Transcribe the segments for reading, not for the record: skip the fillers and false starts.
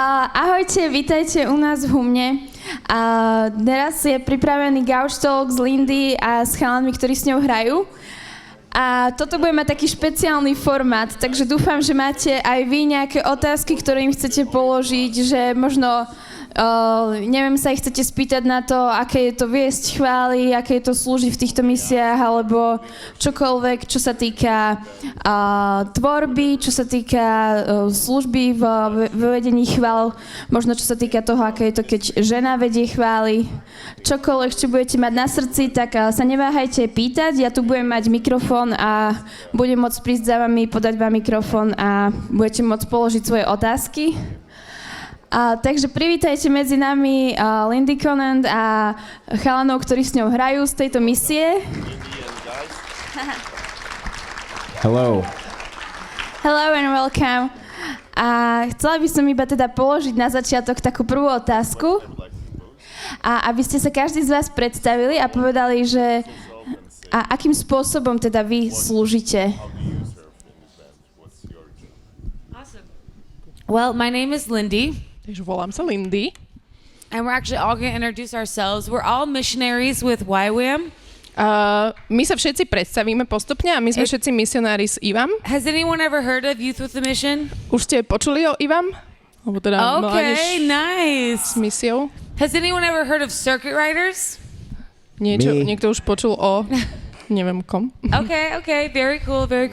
Ahojte, vítajte u nás v Humne. Teraz je pripravený gouch talk s Lindy a s chalánmi, ktorí s ňou hrajú. A toto bude mať taký špeciálny formát, takže dúfam, že máte aj vy nejaké otázky, ktoré im chcete položiť, že možno neviem, sa ich chcete spýtať na to, aké je to viesť chvály, aké je to slúžiť v týchto misiách, alebo čokoľvek, čo sa týka tvorby, čo sa týka služby v vedení chvál, možno čo sa týka toho, aké je to, keď žena vedie chvály. Čokoľvek, čo budete mať na srdci, tak sa neváhajte pýtať. Ja tu budem mať mikrofón a budem môcť prísť za vami, podať vám mikrofón a budete môcť položiť svoje otázky. Takže privítajte medzi nami Lindy Conant a chalanov, ktorí s ňou hrajú z tejto misie. Hello. Hello and welcome. A chcela by som iba teda položiť na začiatok takú prvú otázku. A aby ste sa každý z vás predstavili a povedali, že akým spôsobom teda vy slúžite. Well, my name is Lindy. Takže volám sa Lindy. And we're actually all going to introduce ourselves. We're all missionaries with YWAM. My sa všetci predstavíme postupne a my sme všetci misionári s YWAM. Has anyone ever heard of Youth with a Mission? Už ste počuli o YWAM? Alebo teda Mládež nice. S misiou? Has anyone ever heard of circuit riders? Niekto už počul o neviem kom. Okay, very cool. Dobre.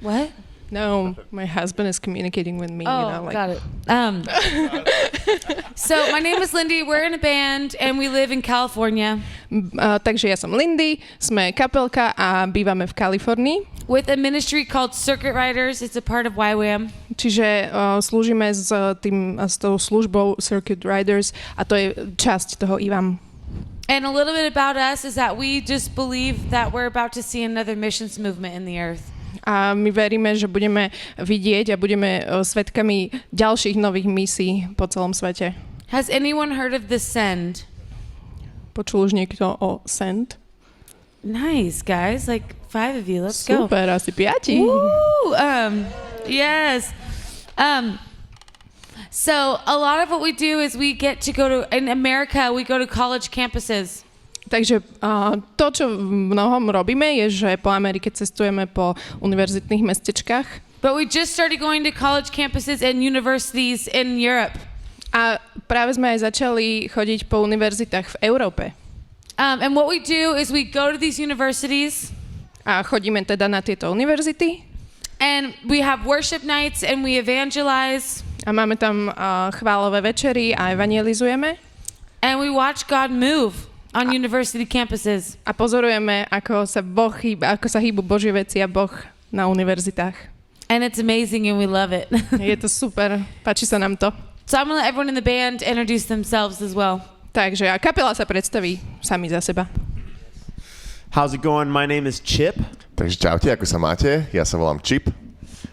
What? No, my husband is communicating with me. Got it. So my name is Lindy. We're in a band and we live in California. Takže ja som Lindy, sme kapelka a bývame v Kalifornii. With a ministry called Circuit Riders. It's a part of YWAM. Čiže slúžime s tou službou Circuit Riders a to je časť toho YWAM. And a little bit about us is that we just believe that we're about to see another missions movement in the earth. A my veríme, že budeme vidieť a budeme svedkami ďalších nových misií po celom svete. Has anyone heard of the Send? Počul už niekto o Send? Nice, guys. Like 5 of you. Let's go. Super, asi 5. Woo! Yes. So a lot of what we do is we get to go to, in America, we go to college campuses. Takže to, čo v mnohom robíme, je, že po Amerike cestujeme po univerzitných mestečkách. But we just started going to college campuses and universities in Europe. A práve sme aj začali chodiť po univerzitách v Európe. And what we do is we go to these universities. A chodíme teda na tieto univerzity. And we have worship nights and we evangelize. A máme tam chválové večery a evangelizujeme. And we watch God move on university campuses. A pozorujeme, ako sa hýbu Božie veci a Boh na univerzitách. And it's amazing and we love it. Je to super, páči sa nám to. So I'm gonna let everyone in the band introduce themselves as well. Takže a kapela sa predstaví sami za seba. How's it going? My name is Chip. Takže čaute, ako sa máte? Ja sa volám Chip.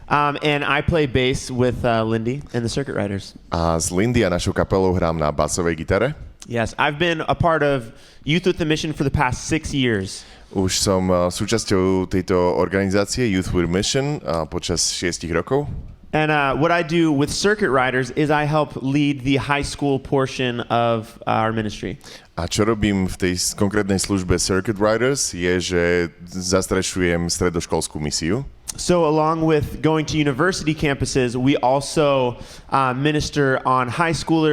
And I play bass with Lindy and the Circuit Riders. A s Lindy a našou kapelou hrám na basovej gitare. Yes, I've been a part of Youth with a Mission for the past 6 years. Už som súčasťou tejto organizácie Youth with a Mission počas 6 rokov. And what I do with Circuit Riders is I help lead the high school portion of our ministry. A čo robím v tej konkrétnej službe Circuit Riders je, že zastrešujem stredoškolskú misiu. So along with going to university campuses, we also minister on high school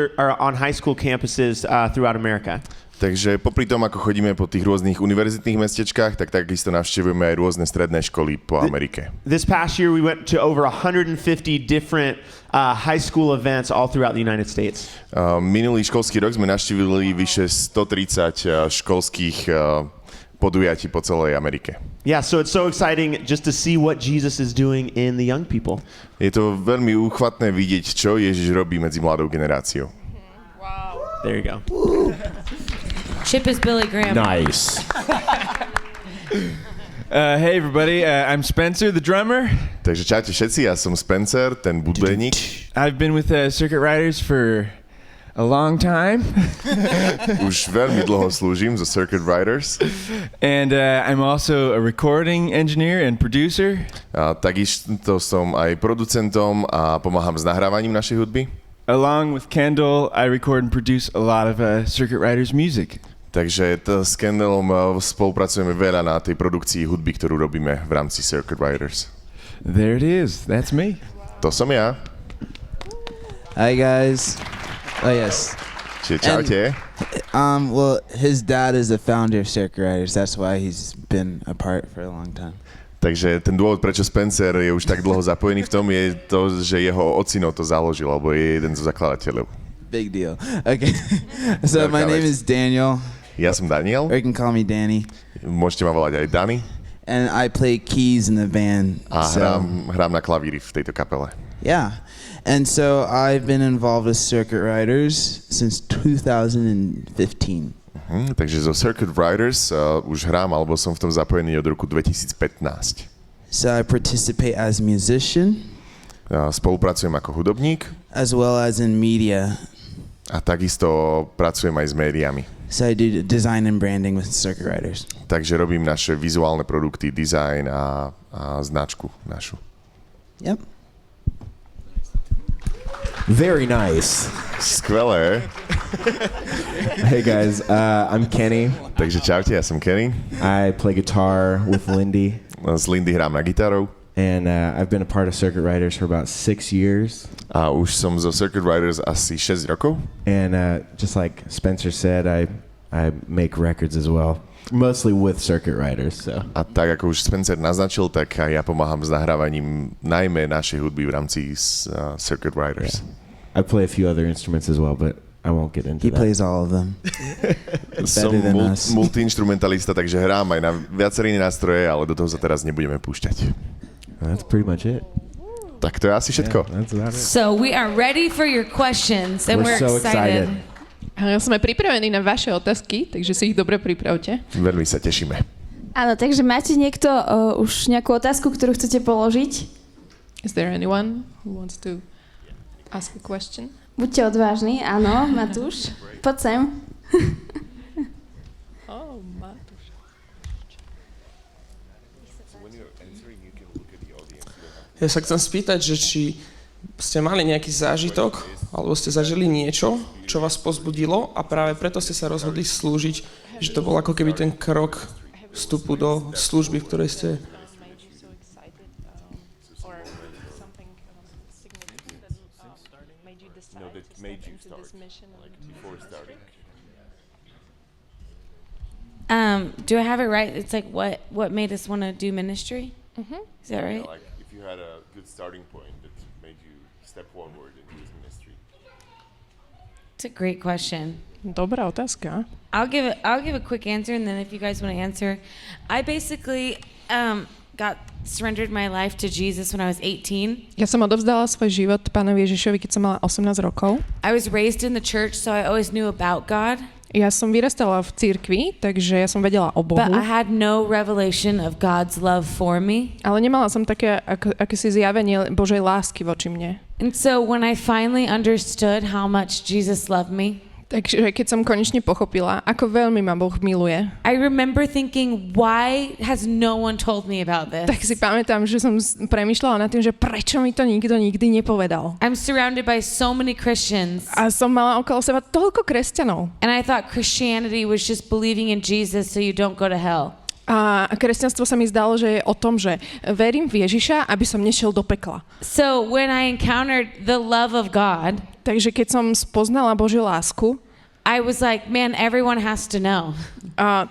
campuses throughout America. Takže popri tom, ako chodíme po tých rôznych univerzitných mestečkách, tak takisto navštevujeme aj rôzne stredné školy po Amerike. This past year we went to over 150 different high school events all throughout the United States. Minulý školský rok sme navštívili vyše 130 školských podujatí po celej Amerike. Yeah, so it's so exciting just to see what Jesus is doing in the young people. Je to veľmi úchvatné vidieť, čo Ježiš robí medzi mladou generáciou. Wow. There you go. Chip is Billy Graham. Nice. Hey everybody, I'm Spencer, the drummer. Takže čaute všetci, ja som Spencer, ten budbeník. I've been with Circuit Riders for a long time. Už veľmi dlho slúžim zo Circuit Riders. And I'm also a recording engineer and producer. Takisto som aj producentom a pomáham s nahrávaním našej hudby. Along with Kendall, I record and produce a lot of Circuit Riders music. Takže s Kendallom spolupracujeme veľa na tej produkcii hudby, ktorú robíme v rámci Circuit Riders. There it is. That's me. To som ja. Hi guys. Oh yes. Čaute. Well, his dad is the founder of Circuit Riders. That's why he's been a part for a long time. Takže ten dôvod, prečo Spencer je už tak dlho zapojený v tom, je to, že jeho ocino to založil, alebo je jeden zo zakladateľov. Big deal. Okay. So my name is Daniel. Ja som Daniel. Or you can call me Danny. Môžete ma volať aj Danny. And I play keys in the band. A hrám na klavíri v tejto kapele. Yeah. And so I've been involved with Circuit Riders since 2015. Takže zo Circuit Riders už hrám, alebo som v tom zapojený od roku 2015. So I participate as a musician. Spolupracujem ako hudobník. As well as in media. A takisto pracujem aj s médiami. So I do design and branding with Circuit Riders. Takže robím naše vizuálne produkty, design a značku našu. Yep. Very nice. Skvelé. Hey guys, I'm Kenny. Takže čaute, ja som Kenny. I play guitar with Lindy. S Lindy hrám na gitaru. And I've been a part of Circuit Riders for about 6 years. A už som zo Circuit Riders asi 6 rokov. And just like Spencer said, I make records as well. Mostly with Circuit Riders. So. A tak ako už Spencer naznačil, tak aj ja pomáham s nahrávaním najmä našej hudby v rámci Circuit Riders. Yeah. I play a few other instruments as well, but I won't get into He that. plays all of them. Som multi-instrumentalista, takže hrám aj na viaceré nástroje, ale do toho sa teraz nebudeme púšťať. That's pretty much it. Tak to je asi všetko. Yeah, that's about it. So we are ready for your questions and we're so excited. Sme pripravení na vaše otázky, takže si ich dobre pripravte. Veľmi sa tešíme. Áno, takže máte niekto už nejakú otázku, ktorú chcete položiť? Is there anyone who wants to ask a question? Buďte odvážni, áno, Matúš. Poď sem. Oh, Matúš. Ja sa chcem spýtať, že či ste mali nejaký zážitok, alebo ste zažili niečo, čo vás pozbudilo a práve preto ste sa rozhodli slúžiť, že to bol ako keby ten krok vstupu do služby, v ktorej ste. Do I have it right? It's like what made us want to do ministry? Mm-hmm. Is that right? Like if you had a good starting point that made you step forward and use ministry. It's a great question. Dobrá otázka. I'll give a quick answer, and then if you guys want to answer, I basically surrendered my life to Jesus when I was 18. Ja som odovzdala svoj život Pánovi Ježišovi, keď som mala 18 rokov. I was raised in the church, so I always knew about God. Ja som vyrastala v cirkvi, takže ja som vedela o Bohu. But I had no revelation of God's love for me. Ale nemala som také akési zjavenie Božej lásky voči mne. And so when I finally understood how much Jesus loved me, takže keď som konečne pochopila, ako veľmi ma Boh miluje, I remember thinking, why has no one told me about this? tak si pamätám, že som premýšľala nad tým, že prečo mi to nikto nikdy nepovedal. I'm surrounded by so many Christians. A som mala okolo seba toľko kresťanov. And I thought Christianity was just believing in Jesus so you don't go to hell. A kresťanstvo sa mi zdalo, že je o tom, že verím v Ježiša, aby som nešiel do pekla. So when I encountered the love of God, takže keď som spoznala Božiu lásku, I was like, man, everyone has to know.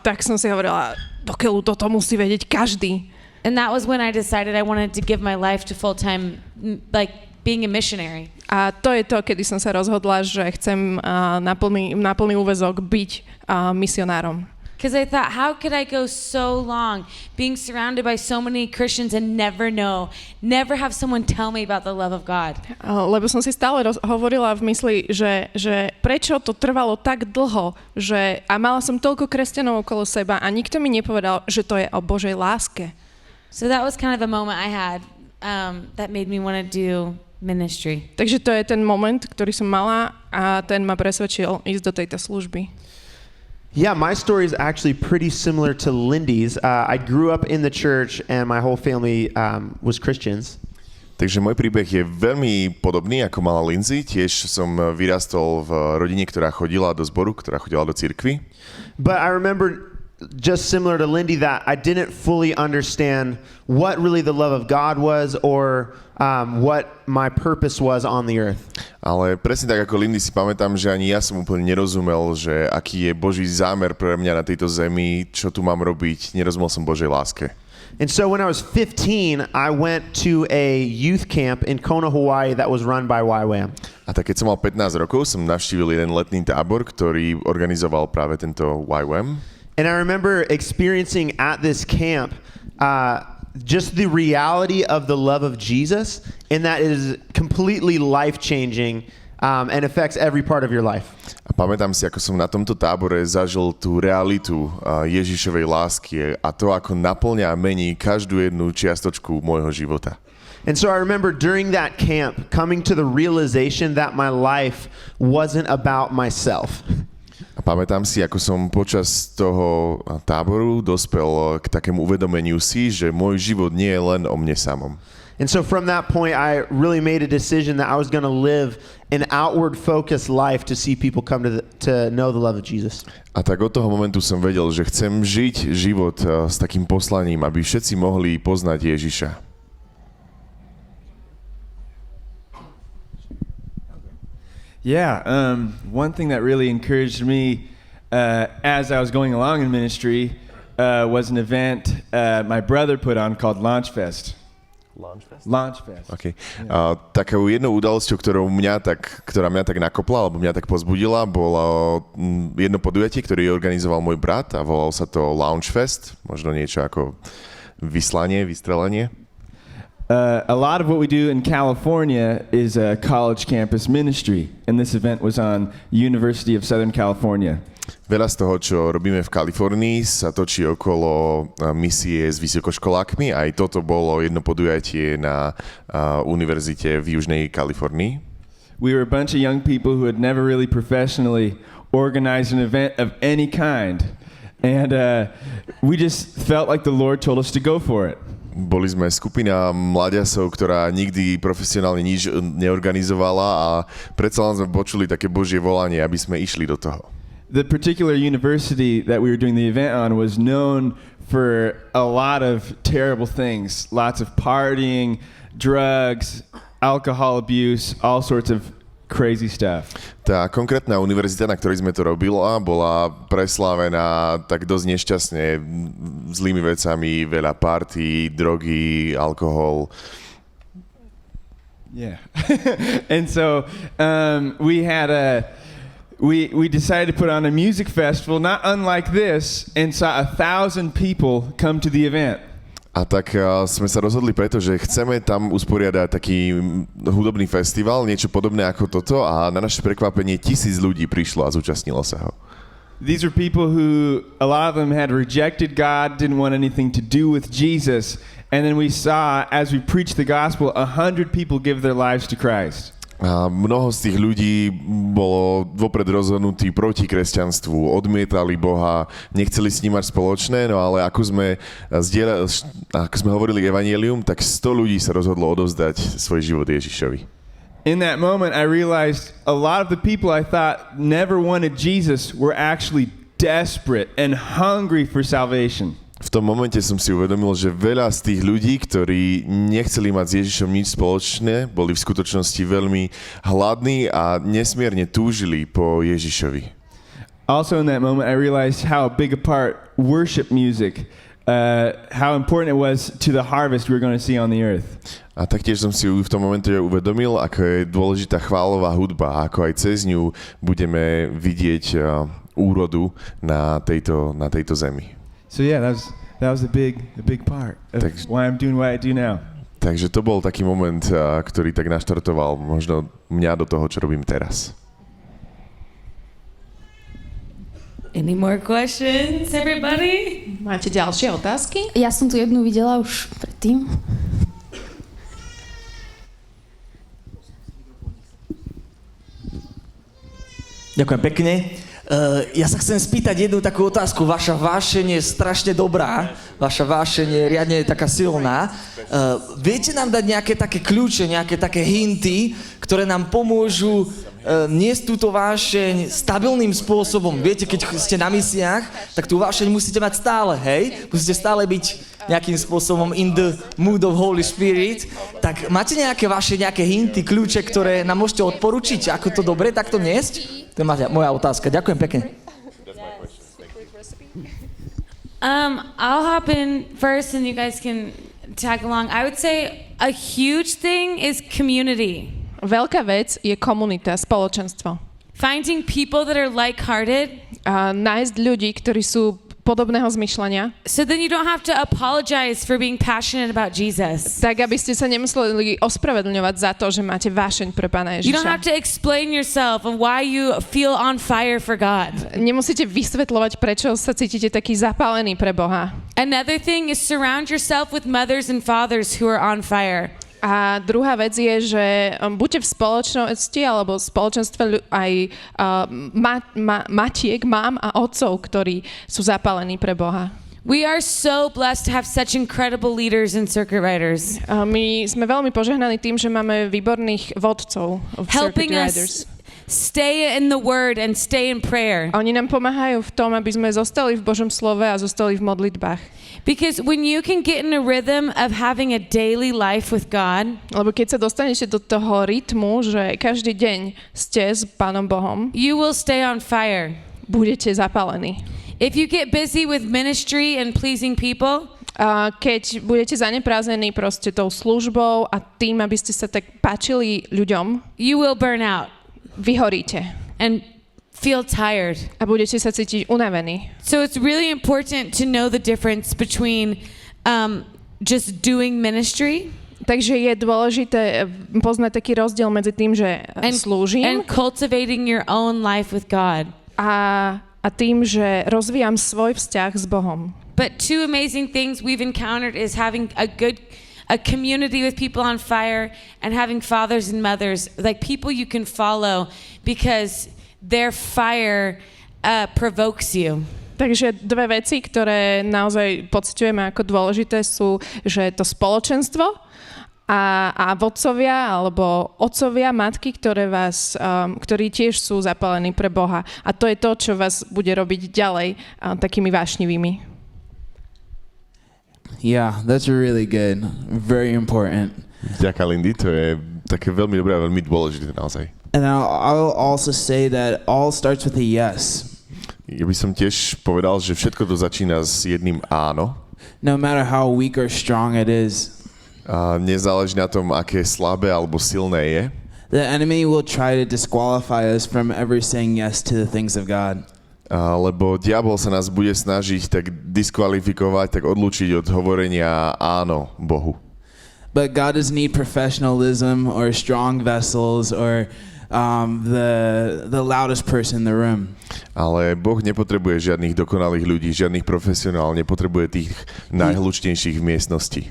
Tak som si hovorila, dokeľu toto musí vedieť každý. And that was when I decided I wanted to give my life to full-time, like being a missionary. A to je to, kedy som sa rozhodla, že chcem na plný úväzok byť misionárom. Because I thought, how could I go so long being surrounded by so many Christians and never have someone tell me about the love of God? Lebo som si stále hovorila v mysli, že prečo to trvalo tak dlho, a mala som toľko kresťanov okolo seba a nikto mi nepovedal, že to je o Božej láske. So that was kind of a moment I had that made me want to do ministry. Takže to je ten moment, ktorý som mala a ten ma presvedčil ísť do tejto služby. Yeah, my story is actually pretty similar to Lindy's. I grew up in the church and my whole family was Christians. Takže môj príbeh je veľmi podobný, ako mala Lindsay. Tiež som vyrastol v rodine, ktorá chodila do zboru, ktorá chodila do cirkvi. But I remember, just similar to Lindy, that I didn't fully understand what really the love of God was or what my purpose was on the earth. Ale presne tak ako Lindy si pamätám, že ani ja som úplne nerozumel, že aký je Boží zámer pre mňa na tejto zemi, čo tu mám robiť. Nerozumel som Božej láske. And so when I was 15, I went to a youth camp in Kona, Hawaii that was run by YWAM. A tak keď som mal 15 rokov, som navštívil jeden letný tábor, ktorý organizoval práve tento YWAM. And I remember experiencing at this camp just the reality of the love of Jesus, and that is completely life-changing and affects every part of your life. A pamätám si, ako som na tomto tábore zažil tú realitu Ježišovej lásky a to, ako naplňa a mení každú jednu čiastočku môjho života. And so I remember during that camp coming to the realization that my life wasn't about myself. A pamätám si, ako som počas toho táboru dospel k takému uvedomeniu si, že môj život nie je len o mne samom. And so from that point, I really made a decision that I was going to live an outward-focused life to see people come to know the love of Jesus. A tak od toho momentu som vedel, že chcem žiť život s takým poslaním, aby všetci mohli poznať Ježiša. Yeah, one thing that really encouraged me as I was going along in ministry was an event my brother put on called Launchfest. Launchfest. Okay. Takou jednou udalosťou, ktorá mňa tak nakopla, alebo mňa tak pozbudila, bolo jedno podujatie, ktoré organizoval môj brat a volal sa to Launchfest, možno niečo ako vystrelenie. A lot of what we do in California is a college campus ministry, and this event was on University of Southern California. Veľa z toho, čo robíme v Kalifornii, sa točí okolo misie s vysokoškolákmi. Aj toto bolo jedno podujatie na univerzite v Južnej Kalifornii. We were a bunch of young people who had never really professionally organized an event of any kind. And we just felt like the Lord told us to go for it. Boli sme skupina mláďasov, ktorá nikdy profesionálne nič neorganizovala a predsa len sme počuli také Božie volanie, aby sme išli do toho. The particular university that we were doing the event on was known for a lot of terrible things. Lots of partying, drugs, alcohol abuse, all sorts of crazy stuff. Tá konkrétna univerzita, na ktorej sme to robili, bola preslávená tak dosť nešťastne zlými vecami, veľa party, drogy, alkohol. Yeah. And so we had we decided to put on a music festival not unlike this and saw 1,000 people come to the event. A tak sme sa rozhodli preto, že chceme tam usporiadať taký hudobný festival, niečo podobné ako toto a na naše prekvapenie 1000 ľudí prišlo a zúčastnilo sa ho. These are people who, a lot of them had rejected God, didn't want anything to do with Jesus, and then we saw, as we preached the gospel, 100 people give their lives to Christ. A mnoho z tých ľudí bolo vopred rozhodnutí proti kresťanstvu, odmietali Boha, nechceli s ním mať spoločné, no ale ako sme hovorili evanjelium, tak 100 ľudí sa rozhodlo odovzdať svoj život Ježišovi. In that moment I realized a lot of the people I thought never wanted Jesus were actually desperate and hungry for salvation. V tom momente som si uvedomil, že veľa z tých ľudí, ktorí nechceli mať s Ježišom nič spoločné, boli v skutočnosti veľmi hladní a nesmierne túžili po Ježišovi. Also in that moment I realized how big a part worship music, how important it was to the harvest we were going to see on the earth. A taktiež som si v tom momente uvedomil, ako je dôležitá chválová hudba, ako aj cez ňu budeme vidieť úrodu na tejto zemi. So yeah, that was a big part of why I'm doing what I do now. Takže to bol taký moment, ktorý tak naštartoval možno mňa do toho, čo robím teraz. Any more questions, everybody? Máte ďalšie otázky? Ja som tu jednu videla už predtým. Ďakujem pekne. Ja sa chcem spýtať jednu takú otázku. Vaša vášeň je strašne dobrá. Vaša vášeň je riadne taká silná. Viete nám dať nejaké také kľúče, nejaké také hinty, ktoré nám pomôžu niesť túto vášeň stabilným spôsobom? Viete, keď ste na misiách, tak tú vášeň musíte mať stále, hej? Musíte stále byť nejakým spôsobom in the mood of Holy Spirit. Tak máte nejaké hinty, kľúče, ktoré nám môžete odporučiť, ako to dobre takto niesť? To je moja otázka. Ďakujem pekne. I'll hop in first and you guys can tag along. I would say a huge thing is community. Veľká vec je komunita, spoločenstvo. Finding people that are like-hearted. Nájsť ľudí, ktorí sú podobného zmýšľania. So then you don't have to apologize for being passionate about Jesus. Tak, aby ste sa nemuseli ospravedlňovať za to, že máte vášeň pre Pána Ježiša. You don't have to explain yourself of why you feel on fire for God. Nemusíte vysvetľovať, prečo sa cítite taký zapálený pre Boha. Another thing is surround yourself with mothers and fathers who are on fire. A druhá vec je, že buďte v spoločnosti alebo v spoločenstve aj matiek, mám a otcov, ktorí sú zapálení pre Boha. We are so blessed to have such incredible leaders and circuit riders. My sme veľmi požehnaní tým, že máme výborných vodcov, circuit riders. Stay in the word and stay in prayer. Oni nám pomáhajú v tom, aby sme zostali v Božom slove a zostali v modlitbách. Because when you can get in a rhythm of having a daily life with God, lebo keď sa dostanete do toho rytmu, že každý deň ste s Pánom Bohom, you will stay on fire. Budete zapálení. If you get busy with ministry and pleasing people, keď budete zaneprázdnení proste tou službou a tým, aby ste sa tak páčili ľuďom, you will burn out. Vyhoríte. And feel tired. A budete sa cítiť unavení. So it's really important to know the difference between just doing ministry. Takže je dôležité poznať taký rozdiel medzi tým, že slúžim and cultivating your own life with God. A tým, že rozvíjam svoj vzťah s Bohom. But two amazing things we've encountered is having a community with people on fire and having fathers and mothers, like people you can follow because their fire provokes you. Takže dve veci, ktoré naozaj pociťujeme ako dôležité sú, že to spoločenstvo a vodcovia alebo otcovia, matky, ktorí tiež sú zapálení pre Boha. A to je to, čo vás bude robiť ďalej takými vášnivými. Yeah, that's really good. Very important. Ďakujem, Lindy, to je také veľmi dobré a veľmi dôležité naozaj. And I'll also say that all starts with a yes. Ja by som tiež povedal, že všetko to začína s jedným áno. No matter how weak or strong it is. Nezáleží na tom, aké slabé alebo silné je. The enemy will try to disqualify us from ever saying yes to the things of God. Lebo diabol sa nás bude snažiť tak diskvalifikovať, tak odlúčiť od hovorenia áno Bohu. But God doesn't need professionalism or strong vessels or the loudest person in the room. Ale Boh nepotrebuje žiadnych dokonalých ľudí, žiadnych profesionálov, nepotrebuje tých najhlučnejších v miestnosti.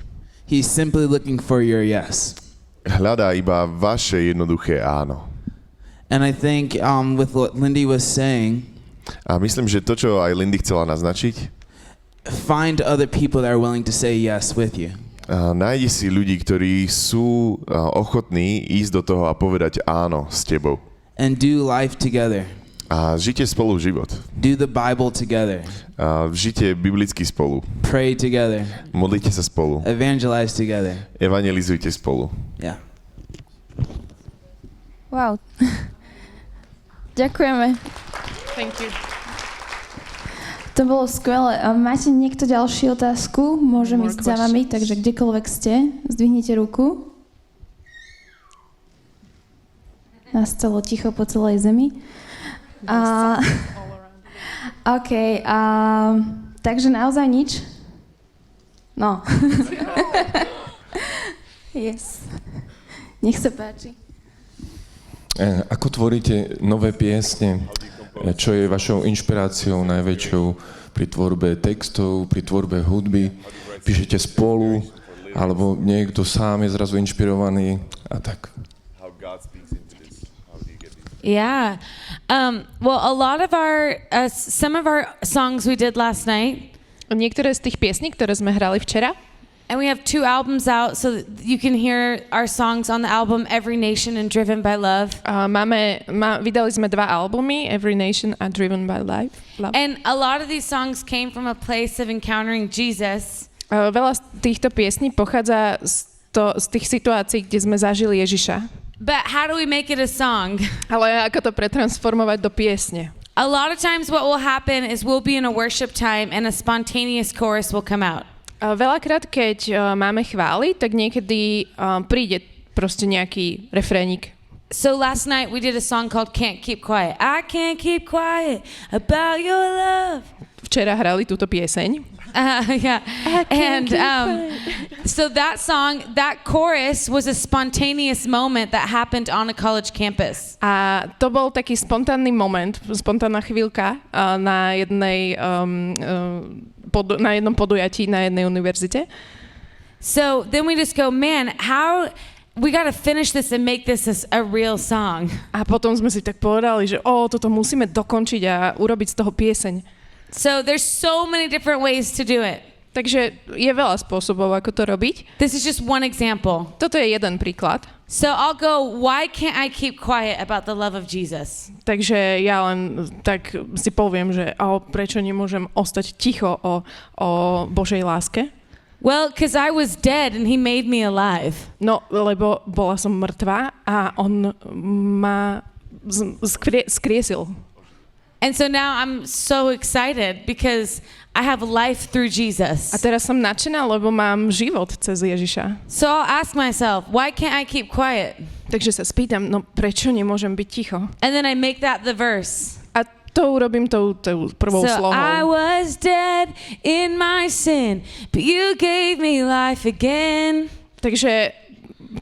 He's simply looking for your yes. Hľadá iba vaše jednoduché áno. And I think with what Lindy was saying, a myslím, že to, čo aj Lindy chcela naznačiť, find other people that are willing to say yes with you. Nájdi si ľudí, ktorí sú ochotní ísť do toho a povedať áno s tebou. And do life together. A žite spolu život. Do the Bible together. Žite biblicky spolu. Pray together. Modlite sa spolu. Evangelize together. Evangelizujte spolu. Yeah. Wow. Ďakujeme. Thank you. To bolo skvelé. Máte niekto ďalšiu otázku? Môžem ísť za vami, takže kdekoľvek ste, zdvihnite ruku. Nastalo ticho po celej zemi. OK. Takže naozaj nič? No. Yes. Nech sa páči. Ako tvoríte nové piesne? Čo je vašou inšpiráciou najväčšou pri tvorbe textov, pri tvorbe hudby? Píšete spolu, alebo niekto sám je zrazu inšpirovaný a tak? Yeah. Well, a lot of our, some of our songs we did last night. Niektoré z tých piesní, ktoré sme hrali včera. And we have 2 albums out, so that you can hear our songs on the album Every Nation and Driven by Love. Vydali sme 2 albumy, Every Nation a Driven by Love. And a lot of these songs came from a place of encountering Jesus. Veľa z týchto piesní pochádza z tých situácií, kde sme zažili Ježiša. But how do we make it a song? Ale ako to pretransformovať do piesne? A lot of times what will happen is we'll be in a worship time and a spontaneous chorus will come out. Veľakrát, keď máme chvály, tak niekedy príde proste nejaký refrénik. So last night we did a song called Can't Keep Quiet. I can't keep quiet about your love. Včera hrali túto pieseň. Yeah. And so that song, that chorus was a spontaneous moment that happened on a college campus. A to bol taký spontánny moment, spontánna chvíľka na jednom podujatí na jednej univerzite. So then we just go, man, how we got to finish this and make this a real song. A potom sme si tak povedali, že toto musíme dokončiť a urobiť z toho pieseň. So there's so many different ways to do it. Takže je veľa spôsobov, ako to robiť. This is just one example. Toto je jeden príklad. So I'll go, why can't I keep quiet about the love of Jesus? Takže ja len tak si poviem, že prečo nemôžem ostať ticho o Božej láske? Well, because I was dead and he made me alive. No, lebo bola som mŕtva a on ma skriesil. And so now I'm so excited because I have life through Jesus. A teraz som nadšená, lebo mám život cez Ježiša. So I'll ask myself, why can't I keep quiet? Takže sa spýtam, prečo nemôžem byť ticho? And then I make that the verse. A to urobím tou prvou slohou. I was dead in my sin, but you gave me life again. Takže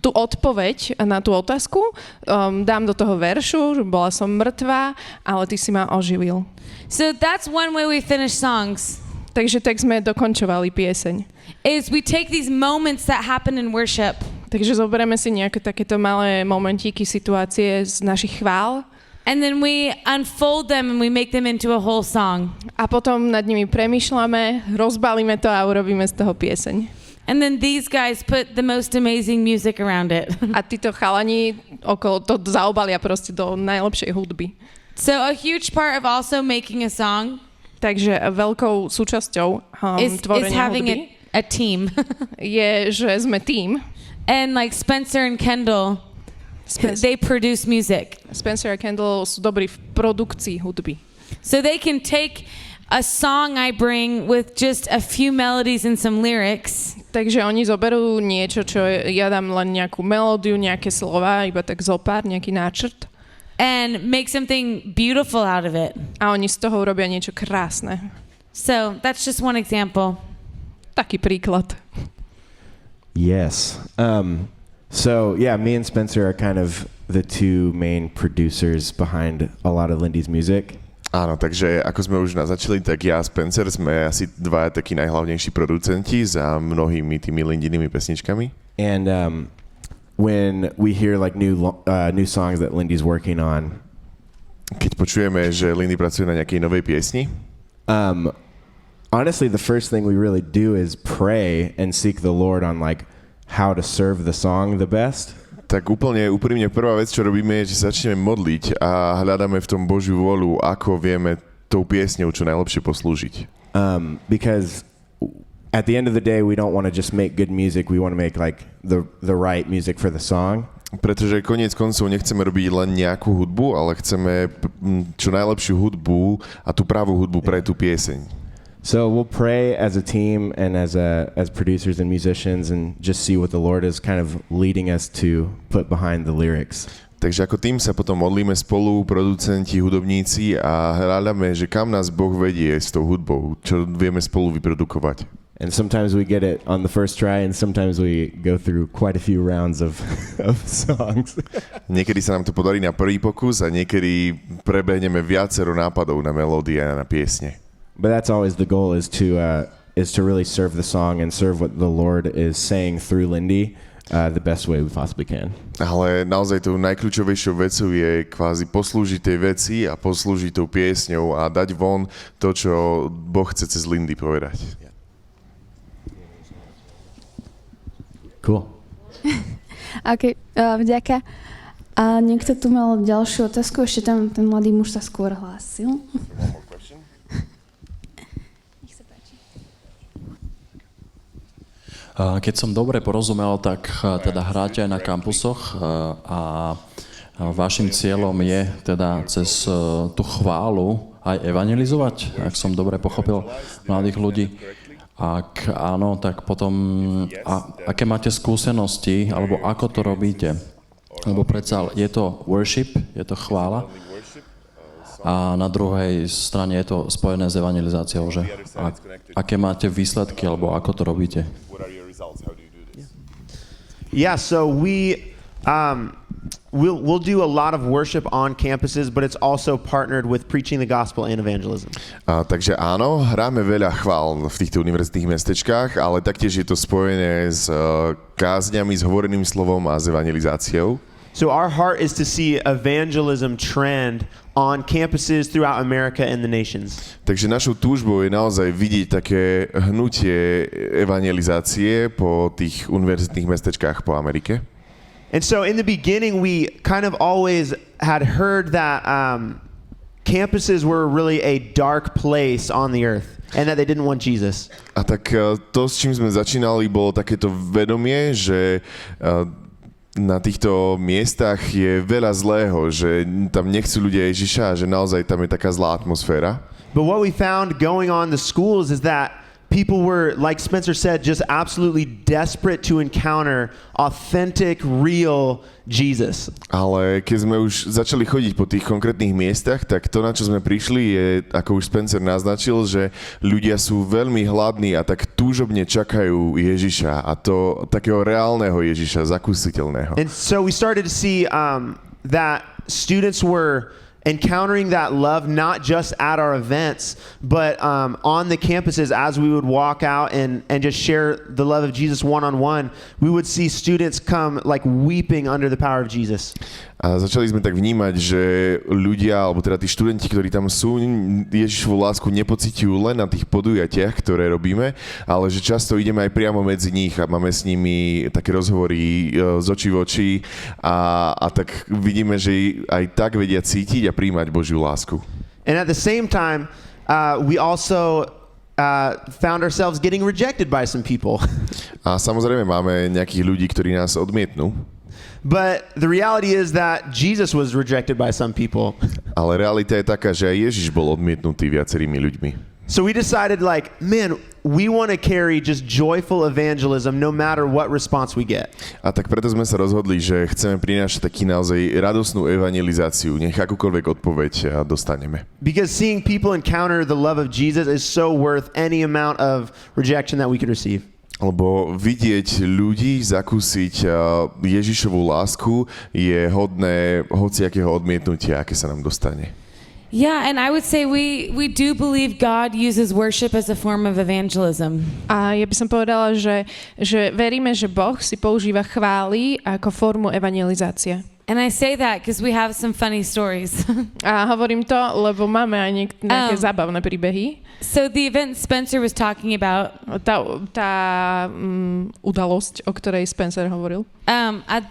tú odpoveď na tú otázku dám do toho veršu, že bola som mŕtva, ale ty si ma oživil. So that's one way we finish songs. Takže tak sme dokončovali pieseň. Is we take these moments that happen in worship. Takže zoberieme si nejaké takéto malé momentíky, situácie z našich chvál. And then we unfold them and we make them into a whole song. A potom nad nimi premýšľame, rozbalíme to a urobíme z toho pieseň. And then these guys put the most amazing music around it. A títo chalani okolo to zaobalia proste do najlepšej hudby. So a huge part of also making a song takže veľkou súčasťou tvorenia is having hudby a team. je, že sme tým. And like Spencer and Kendall, they produce music. Spencer a Kendall sú dobrí v produkcii hudby. So they can take a song I bring with just a few melodies and some lyrics. Takže oni zoberú niečo, čo ja dám len nejakú melódiu, nejaké slova, iba tak zopár, nejaký náčrt. And make something beautiful out of it. A oni z toho urobia niečo krásne. So that's just one example. Taký príklad. Yes. So yeah, me and Spencer are kind of the 2 main producers behind a lot of Lindy's music. Áno, takže ako sme už naznačili, tak ja a Spencer sme asi 2 takí najhlavnejší producenti za mnohými tými Lindynými pesničkami. And when we hear like new songs that Lindy's working on, keď počujeme, že Lindy pracuje na nejakej novej piesni, honestly, the first thing we really do is pray and seek the Lord on like how to serve the song the best. Tak úplne úprimne prvá vec, čo robíme, je, že začneme modliť a hľadáme v tom Božiu vôľu, ako vieme tou piesňou čo najlepšie poslúžiť. Because at the end of the day, we don't want to just make good music. We want to make like the right music for the song. Pretože koniec koncov nechceme robiť len nejakú hudbu, ale chceme čo najlepšiu hudbu a tú pravú hudbu pre tú pieseň. So we'll pray as a team and as producers and musicians and just see what the Lord is kind of leading us to put behind the lyrics. Takže ako tým sa potom modlíme spolu, producenti, hudobníci a hľadáme, že kam nás Boh vedie s tou hudbou, čo vieme spolu vyprodukovať. And sometimes we get it on the first try and sometimes we go through quite a few rounds of songs. Niekedy sa nám to podarí na prvý pokus a niekedy prebehneme viacero nápadov na melódie a na piesne. But that's always the goal is to really serve the song and serve what the Lord is saying through Lindy the best way we possibly can. Ale naozaj tou najkľúčovejšou vecou je kvázi poslúžiť tej veci a poslúžiť tou piesňou a dať von to, čo Boh chce cez Lindy povedať. Cool. OK, vďaka. A niekto tu mal ďalšiu otázku, ešte tam ten mladý muž sa skôr hlásil. Keď som dobre porozumel, tak teda hráte aj na kampusoch a vašim cieľom je teda cez tú chválu aj evangelizovať, ak som dobre pochopil mladých ľudí. Ak áno, tak potom aké máte skúsenosti, alebo ako to robíte? Lebo predsa je to worship, je to chvála a na druhej strane je to spojené s evangelizáciou, že? A aké máte výsledky, alebo ako to robíte? Yeah, so we'll do a lot of worship on campuses, but it's also partnered with preaching the gospel and evangelism. Takže áno, hráme veľa chvál v týchto univerzitných mestečkách, ale taktiež je to spojené s kázňami, s hovoreným slovom a s evangelizáciou. So our heart is to see evangelism trend on campuses throughout America and the nations. Takže našou túžbou je naozaj vidieť také hnutie evangelizácie po tých univerzitných mestečkách po Amerike. And so in the beginning we kind of always had heard that campuses were really a dark place on the earth and that they didn't want Jesus. A tak to, s čím sme začínali, bolo takéto vedomie, že na týchto miestach je veľa zlého, že tam nechcú ľudia Ježiša a že naozaj tam je taká zlá atmosféra. But what we found going on the schools is that people were, like Spencer said, just absolutely desperate to encounter authentic, real Jesus. Ale keď sme už začali chodiť po tých konkrétnych miestach, tak to, na čo sme prišli, je, ako už Spencer naznačil, že ľudia sú veľmi hladní a tak túžobne čakajú Ježiša, a to takého reálneho Ježiša, zakúsiteľného. And so we started to see that students were encountering that love not just at our events, but on the campuses as we would walk out and just share the love of Jesus one-on-one, we would see students come like weeping under the power of Jesus. A začali sme tak vnímať, že ľudia, alebo teda tí študenti, ktorí tam sú, Ježišovu lásku nepociťujú len na tých podujatiach, ktoré robíme, ale že často ideme aj priamo medzi nich a máme s nimi také rozhovory z očí v oči a tak vidíme, že aj tak vedia cítiť a príjmať Božiu lásku. And at the same time, we also found ourselves getting rejected by some people. A samozrejme máme nejakých ľudí, ktorí nás odmietnú. But the reality is that Jesus was rejected by some people. Ale realita je taká, že aj Ježiš bol odmietnutý viacerými ľuďmi. So we decided like, man, we want to carry just joyful evangelism no matter what response we get. A tak preto sme sa rozhodli, že chceme prinášať taký naozaj radosnú evangelizáciu, nech akúkoľvek odpoveď dostaneme. Because seeing people encounter the love of Jesus is so worth any amount of rejection that we could receive. Lebo vidieť ľudí zakúsiť Ježišovu lásku je hodné hociakého odmietnutia, aké sa nám dostane. Yeah, and I would say we do believe God uses worship as a form of evangelism. A ja by som povedala, že veríme, že Boh si používa chvály ako formu evangelizácie. And I say that because we have some funny stories. A hovorím to, lebo máme aj nejaké zábavné príbehy. So the event Spencer was talking about, tá udalosť, o ktorej Spencer hovoril. At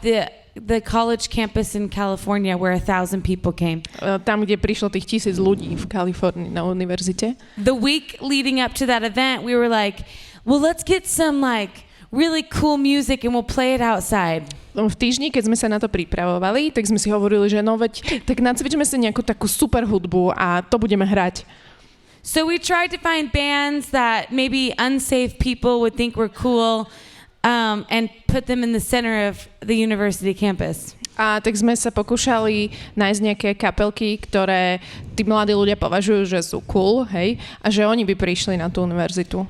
the college campus in California where 1,000 people came. Tam, kde prišlo tých 1000 ľudí v Kalifornii na univerzite. The week leading up to that event, we were like, well, let's get some like really cool music and we'll play it outside. V týždni, keď sme sa na to pripravovali, tak sme si hovorili, že no veď, tak nacvičme si nejakú takú super hudbu a to budeme hrať. So we tried to find bands that maybe unsaved people would think were cool and put them in the center of the university campus. A tak sme sa pokúšali nájsť nejaké kapelky, ktoré tí mladí ľudia považujú, že sú cool, hej, a že oni by prišli na tú univerzitu.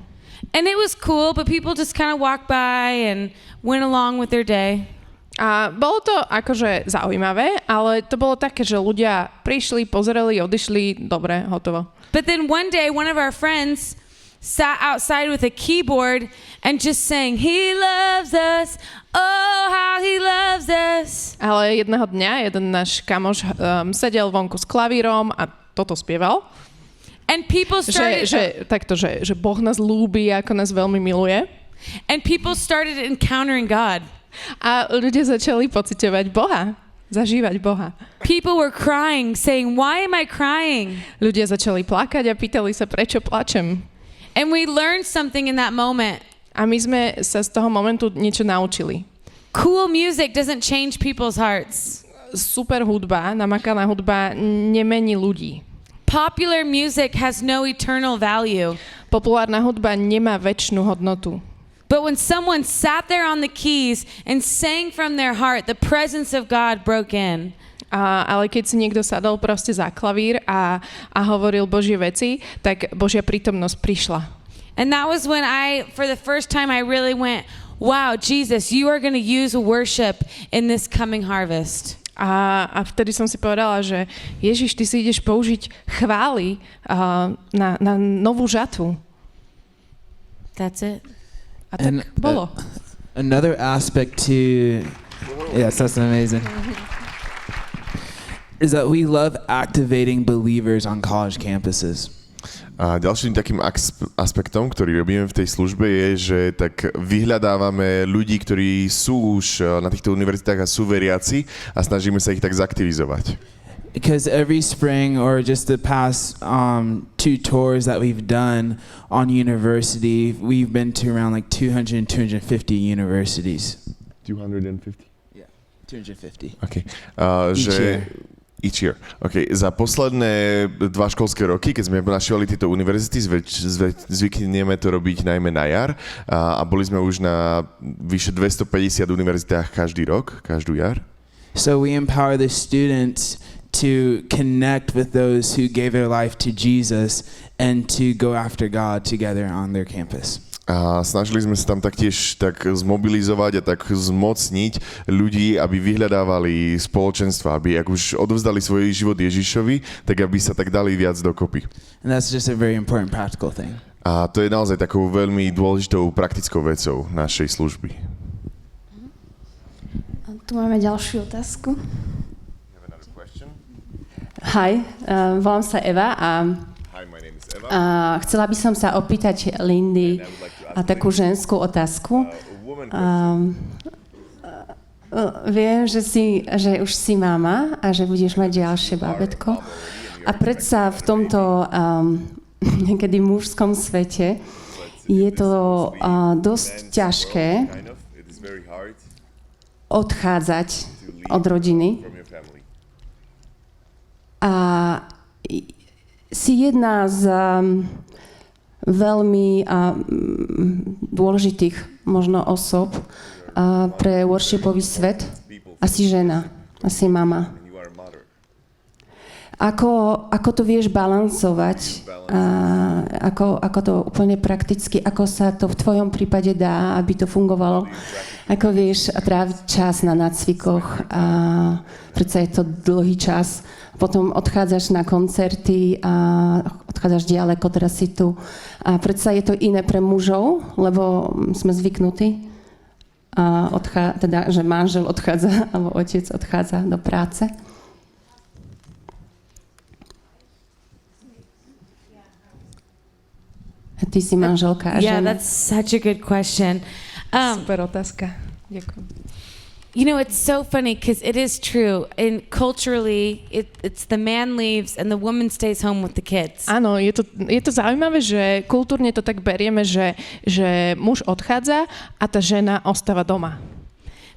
And it was cool, but people just kind of walked by and went along with their day. A bolo to akože zaujímavé, ale to bolo také, že ľudia prišli, pozerali, odišli, dobre, hotovo. But then one day one of our friends sat outside with a keyboard and just sang, He loves us, oh, how He loves us. Ale jedného dňa jeden náš kamoš sedel vonku s klavírom a toto spieval. And people started... že Boh nás ľúbi, ako nás veľmi miluje. And people started encountering God. A ľudia začali pociťovať Boha, zažívať Boha. People were crying, saying, why am I crying? Ľudia začali plakať a pýtali sa, prečo plačem. And we learned something in that moment. A my sme sa z toho momentu niečo naučili. Cool music doesn't change people's hearts. Super hudba, namakaná hudba nemení ľudí. Popular music has no eternal value. Populárna hudba nemá večnú hodnotu. But when someone sat there on the keys and sang from their heart, the presence of God broke in. Ale keď si niekto sadol proste za klavír a hovoril Božie veci, tak Božia prítomnosť prišla. And that was when for the first time, I really went, wow, Jesus, you are going to use worship in this coming harvest. A vtedy som si povedala, že Ježiš, ty si ideš použiť chvály na novú žatvu. That's it. A tak bolo. Another aspect to, yes, that's amazing, is that we love activating believers on college campuses. A ďalším takým aspektom, ktorý robíme v tej službe, je, že tak vyhľadávame ľudí, ktorí sú už na týchto univerzitách a sú veriaci a snažíme sa ich tak zaktivizovať. Because every spring or just the past 2 tours that we've done on university, we've been to around like 200 and 250 universities. 250? Yeah, 250. Okay. Each year. Okay. Za posledné 2 školské roky, keď sme navštívili tieto univerzity, zvykneme to robiť najmä na jar a boli sme už na vyše 250 univerzitách každú jar. So we empower the students to connect with those who gave their life to Jesus and to go after God together on their campus. A snažili sme sa tam taktiež tak zmobilizovať a tak zmocniť ľudí, aby vyhľadávali spoločenstva, aby ak už odovzdali svoj život Ježišovi, tak aby sa tak dali viac dokopy. And that's just a very important practical thing. A to je naozaj takou veľmi dôležitou praktickou vecou našej služby. A tu máme ďalšiu otázku. Hi, volám sa Eva a chcela by som sa opýtať Lindy a takú ženskú otázku. Viem, že už si mama a že budeš mať ďalšie bábätko. A predsa v tomto niekedy mužskom svete je to dosť ťažké odchádzať od rodiny. A si jedna z veľmi dôležitých možno osob pre worshipový svet. Asi žena, asi mama. Ako to vieš balansovať? Ako to úplne prakticky, ako sa to v tvojom prípade dá, aby to fungovalo? Ako vieš tráviť čas na nácvikoch? Predsa je to dlhý čas. Potom odchádzaš na koncerty a odchádzaš ďaleko, teraz si tu. A predsa je to iné pre mužov, lebo sme zvyknutí, teda, že manžel odchádza, alebo otec odchádza do práce. A ty si manželka a žena. Yeah, that's such a good question. Super otázka. Ďakujem. You know, it's so funny because it is true. And culturally, it's the man leaves and the woman stays home with the kids. Áno, je to zaujímavé, že kultúrne to tak berieme, že muž odchádza a tá žena ostáva doma.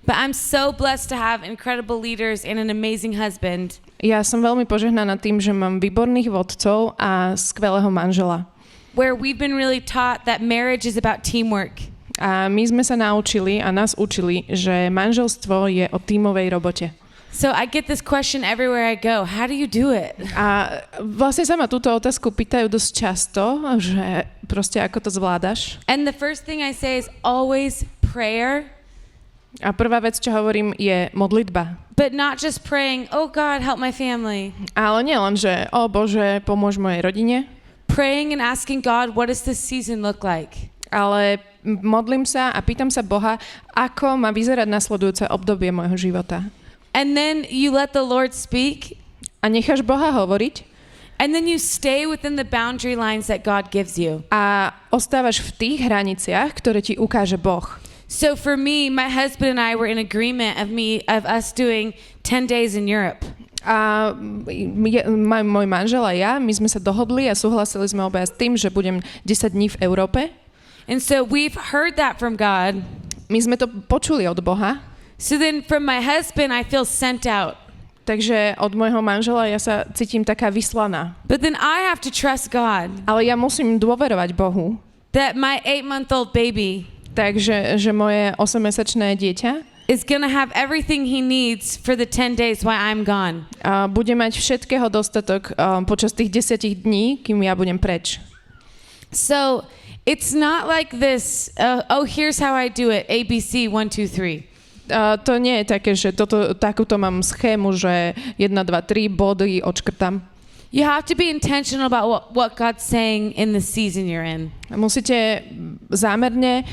But I'm so blessed to have incredible leaders and an amazing husband. Ja som veľmi požehnaná tým, že mám výborných vodcov a skvelého manžela. Where we've been really taught that marriage is about teamwork. A my sme sa naučili a nás učili, že manželstvo je o tímovej robote. So I get this question everywhere I go. How do you do it? A vlastne sa ma túto otázku pýtajú dosť často, že proste ako to zvládaš. And the first thing I say is always prayer. A prvá vec, čo hovorím, je modlitba. But not just praying, oh God, help my family. Ale nie len, že o Bože, pomôž mojej rodine. praying and asking God, what does this season look like? Ale modlím sa a pýtam sa Boha, ako má vyzerať nasledujúce obdobie môjho života. And then you let the Lord speak. A necháš Boha hovoriť. And then you stay within the boundary lines that God gives you. A ostávaš v tých hraniciach, ktoré ti ukáže Boh. So for me, my husband and I were in agreement of us doing 10 days in Europe. A môj manžel a ja, my sme sa dohodli a súhlasili sme obaja s tým, že budem 10 dní v Európe. And so we've heard that from God. My sme to počuli od Boha. So then from my husband, I feel sent out. Takže od môjho manžela ja sa cítim taká vyslaná. But then I have to trust God. Ale ja musím dôverovať Bohu. That my 8-month-old baby Takže že moje 8-mesačné dieťa is gonna have everything he needs for the 10 days while I'm gone. Bude mať všetkého dostatok počas tých 10 dní, kým ja budem preč. So it's not like this, here's how I do it, ABC 1, 2, 3. To nie je také, že takúto mám schému, že 1, 2, 3 body odškrtam. You have to be intentional about what God's saying in the season you're in. Musíte zámerne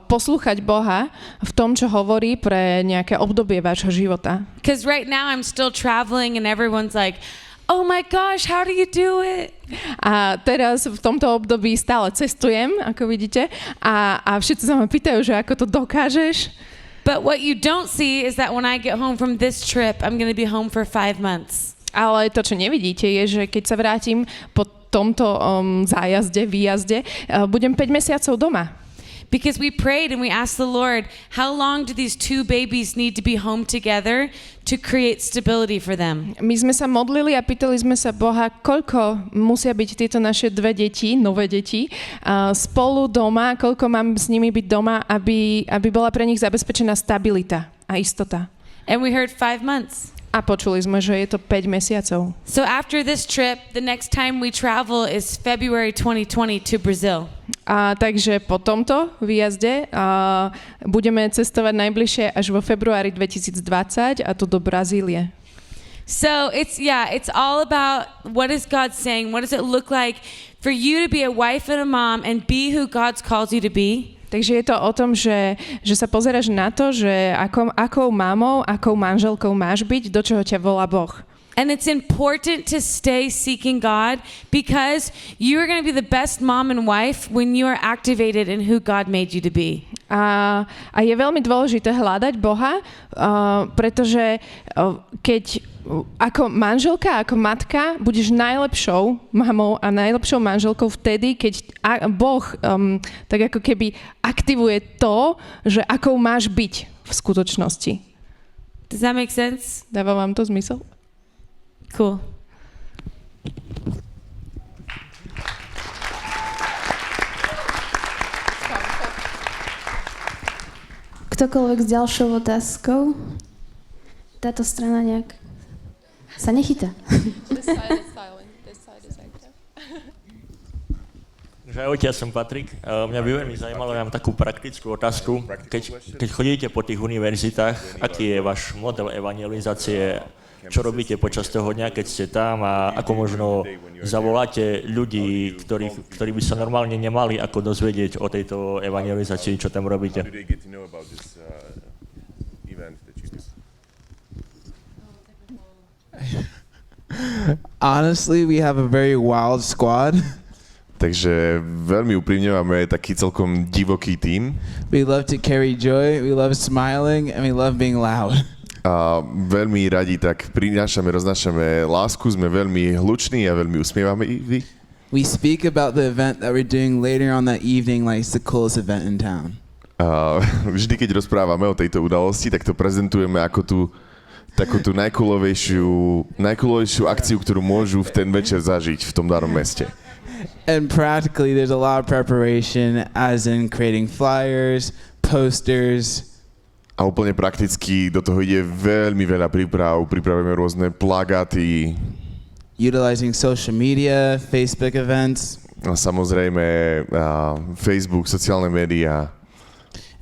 poslúchať Boha v tom, čo hovorí pre nejaké obdobie vášho života. Because right now I'm still traveling and everyone's like, oh my gosh, how do you do it? A teraz v tomto období stále cestujem, ako vidíte, a všetci sa ma pýtajú, že ako to dokážeš. But what you don't see is that when I get home from this trip, I'm going to be home for 5 months. Ale to, čo nevidíte, je, že keď sa vrátim po tomto výjazde, budem 5 mesiacov doma. Because we prayed and we asked the Lord, how long do these 2 babies need to be home together to create stability for them? My sme sa modlili a pýtali sme sa Boha, koľko musia byť tieto naše 2 deti, nové deti, spolu doma, koľko mám s nimi byť doma, aby bola pre nich zabezpečená stabilita a istota. And we heard 5 months. A počuli sme, že je to 5 mesiacov. So after this trip, the next time we travel is February 2020 to Brazil. A takže po tomto výjazde budeme cestovať najbližšie až vo februári 2020 a to do Brazílie. So it's all about what is God saying? What does it look like for you to be a wife and a mom and be who God's called you to be? Takže je to o tom, že sa pozeráš na to, že akou mamou, akou manželkou máš byť, do čoho ťa volá Boh. And it's important to stay seeking God because you're going to be the best mom and wife when you are activated in who God made you to be. A je veľmi dôležité hľadať Boha, pretože keď ako manželka, ako matka budeš najlepšou mamou a najlepšou manželkou vtedy, keď Boh tak ako keby aktivuje to, že akou máš byť v skutočnosti. Does that make sense? Dáva vám to zmysel? Cool. Ktokoľvek s ďalšou otázkou? Táto strana nejak sa nechytá. Ahojte, ja som Patrik. Mňa by veľmi zaujímalo, ja mám takú praktickú otázku. Keď chodíte po tých univerzitách, aký je váš model evangelizácie? Čo robíte počas toho dňa, keď ste tam a ako možno zavoláte ľudí, ktorí by sa normálne nemali ako dozvedieť o tejto evangelizácii, čo tam robíte? Honestly, we have a very wild squad. Takže veľmi úprimne máme taký celkom divoký tím. We love to carry joy, we love smiling, and we love being loud. A veľmi radi tak roznášame lásku, sme veľmi hluční a veľmi usmievame vy. We speak about the event that we're doing later on that evening like it's the coolest event in town. Vždy, keď rozprávame o tejto udalosti, tak to prezentujeme ako takú tú najcoolovejšiu akciu, ktorú môžu v ten večer zažiť v tom danom meste. And practically there's a lot of preparation as in creating flyers, posters. A úplne prakticky do toho ide veľmi veľa príprav. Pripravujeme rôzne plagáty. Utilizing social media, Facebook events. A samozrejme Facebook, sociálne médiá.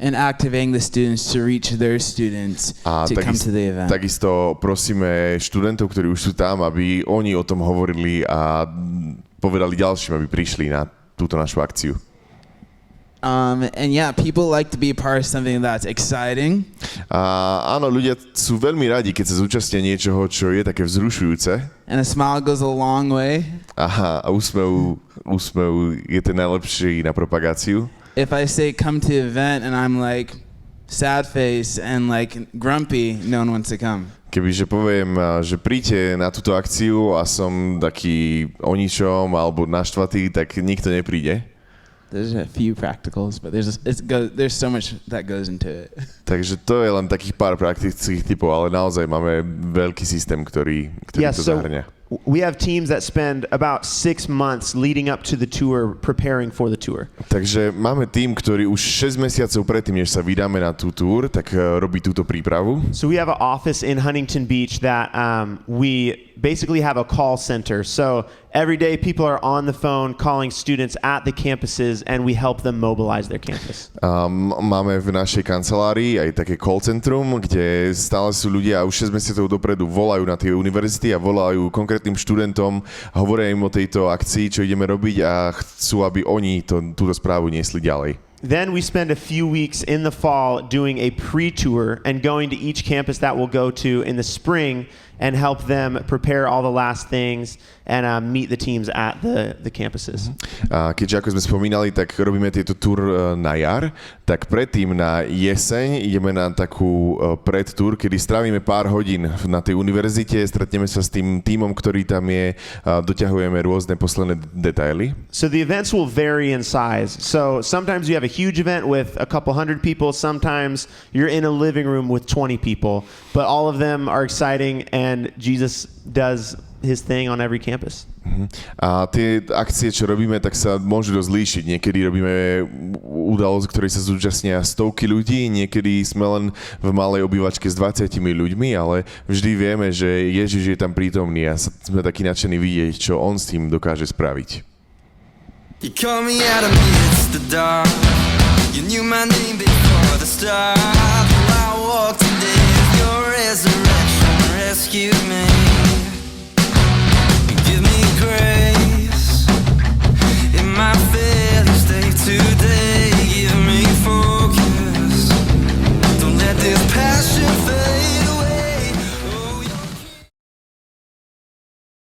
And activating the students to reach their students to come to the event. Takisto prosíme študentov, ktorí už sú tam, aby oni o tom hovorili a povedali ďalším, aby prišli na túto našu akciu. And yeah, people like to be a part of something that's exciting. A áno, ľudia sú veľmi radi, keď sa zúčastnia niečoho, čo je také vzrušujúce. And a smile goes a long way. Aha, a úsmev je ten najlepší na propagáciu. If I say come to the event and I'm like sad face and like grumpy, no one wants to come. Kebyže poviem, že príďte na túto akciu a som taký o ničom alebo naštvatý, tak nikto nepríde. There's a few practicals, but there's so much that goes into it. Takže to je len takých pár praktických typov, ale naozaj máme veľký systém, ktorý to zahrňa. We have teams that spend about 6 months leading up to the tour, preparing for the tour. Takže máme tým, ktorý už 6 mesiacov predtým, než sa vydáme na tú tour, tak robí túto prípravu. So we have an office in Huntington Beach that we basically have a call center. So every day people are on the phone calling students at the campuses and we help them mobilize their campus. Máme v našej kancelárii aj také call centrum, kde stále sú ľudia a už 6 mesiacov dopredu volajú na tie univerzity a volajú konkrétnym študentom, hovoria im o tejto akcii, čo ideme robiť a chcú, aby oni túto správu niesli ďalej. Then we spend a few weeks in the fall doing a pre-tour and going to each campus that we'll go to in the spring and help them prepare all the last things and meet the teams at the campuses. A keďže, ako sme spomínali, tak robíme tieto tour na jar, tak predtým na jeseň ideme na takú predtour, kedy strávime pár hodín na tej univerzite, stretneme sa s tým tímom, ktorý tam je, doťahujeme rôzne posledné detaily. So the events will vary in size. So sometimes you have a huge event with a couple hundred people, sometimes you're in a living room with 20 people, but all of them are exciting and Jesus does his thing on every campus. A tie akcie, čo robíme, tak sa môžu rozlíšiť. Niekedy robíme udalosť, ktorej sa zúčastnia stovky ľudí, niekedy sme len v malej obývačke s 20 ľuďmi, ale vždy vieme, že Ježiš je tam prítomný a sme takí nadšení vidieť, čo on s tým dokáže spraviť. You call me out of midst the dark. You knew my name before the start. I walked today, your resurrection rescued me.